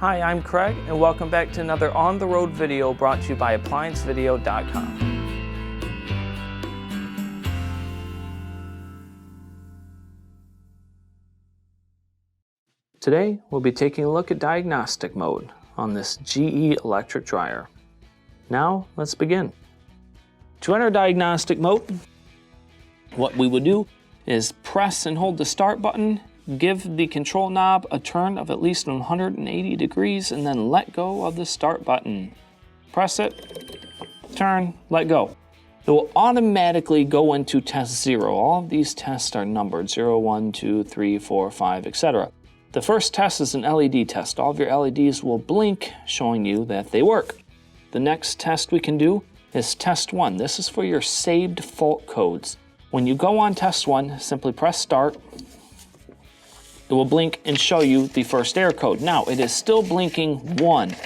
Hi, I'm Craig, and welcome back to another on-the-road video brought to you by ApplianceVideo.com. Today, we'll be taking a look at Diagnostic Mode on this GE electric dryer. Now, let's begin. To enter Diagnostic Mode, what we would do is press and hold the Start button, give the control knob a turn of at least 180 degrees, and then let go of the Start button. Press it, turn, let go. It will automatically go into test 0. All of these tests are numbered, 0, 1, 2, 3, 4, 5, etc. The first test is an LED test. All of your LEDs will blink, showing you that they work. The next test we can do is test 1. This is for your saved fault codes. When you go on test 1, simply press start. It will blink and show you the first error code. Now, it is still blinking 1.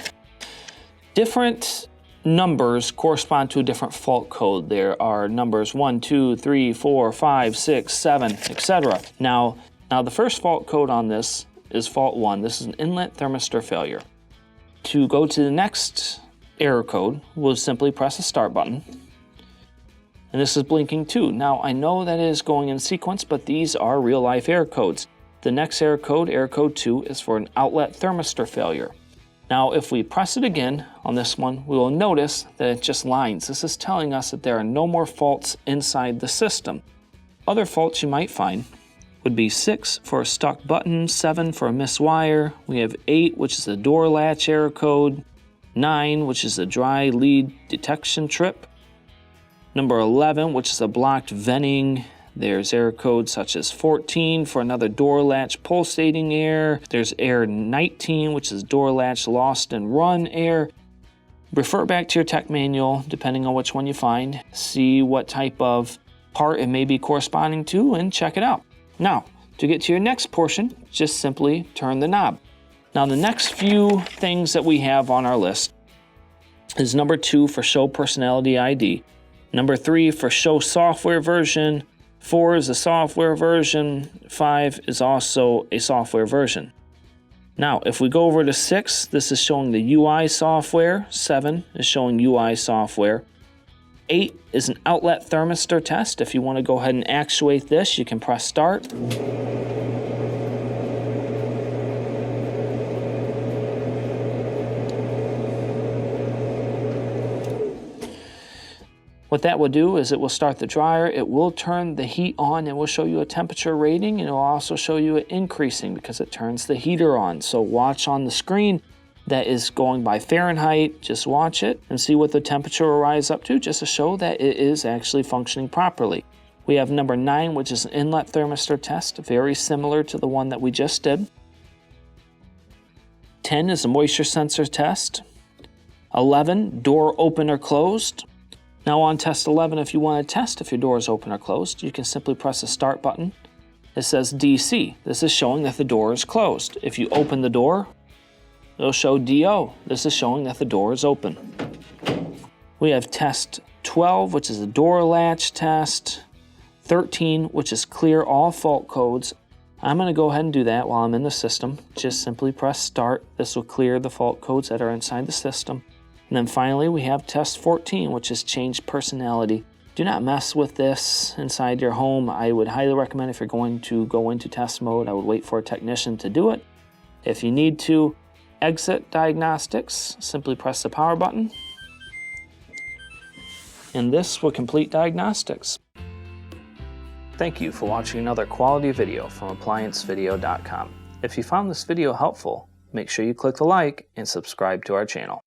Different numbers correspond to a different fault code. There are numbers 1, 2, 3, 4, 5, 6, 7, etc. Now the first fault code on this is fault 1. This is an inlet thermistor failure. To go to the next error code, we'll simply press the start button. And this is blinking 2. Now, I know that it is going in sequence, but these are real-life error codes. The next error code 2, is for an outlet thermistor failure. Now, if we press it again on this one, we will notice that it just lines. This is telling us that there are no more faults inside the system. Other faults you might find would be 6 for a stuck button, 7 for a missed wire. We have 8, which is a door latch error code, 9, which is a dry lead detection trip, number 11, which is a blocked venting. There's error codes such as 14 for another door latch pulsating error. There's error 19, which is door latch lost and run error. Refer back to your tech manual, depending on which one you find. See what type of part it may be corresponding to and check it out. Now, to get to your next portion, just simply turn the knob. Now, the next few things that we have on our list is number 2 for show personality ID, number 3 for show software version, 4 is a software version, 5 is also a software version. Now, if we go over to 6, this is showing the UI software, 7 is showing UI software, 8 is an outlet thermistor test. If you want to go ahead and actuate this, you can press start. What that will do is it will start the dryer, it will turn the heat on, and will show you a temperature rating, and it will also show you it increasing because it turns the heater on. So watch on the screen. That is going by Fahrenheit. Just watch it and see what the temperature will rise up to, just to show that it is actually functioning properly. We have number 9, which is an inlet thermistor test, very similar to the one that we just did. 10 is a moisture sensor test. 11, door open or closed. Now on test 11, if you want to test if your door is open or closed, you can simply press the start button. It says DC. This is showing that the door is closed. If you open the door, it'll show DO. This is showing that the door is open. We have test 12, which is a door latch test. 13, which is clear all fault codes. I'm going to go ahead and do that while I'm in the system. Just simply press start. This will clear the fault codes that are inside the system. And then finally, we have test 14, which is change personality. Do not mess with this inside your home. I would highly recommend if you're going to go into test mode, I would wait for a technician to do it. If you need to exit Diagnostics, simply press the power button, and this will complete Diagnostics. Thank you for watching another quality video from ApplianceVideo.com. If you found this video helpful, make sure you click the like and subscribe to our channel.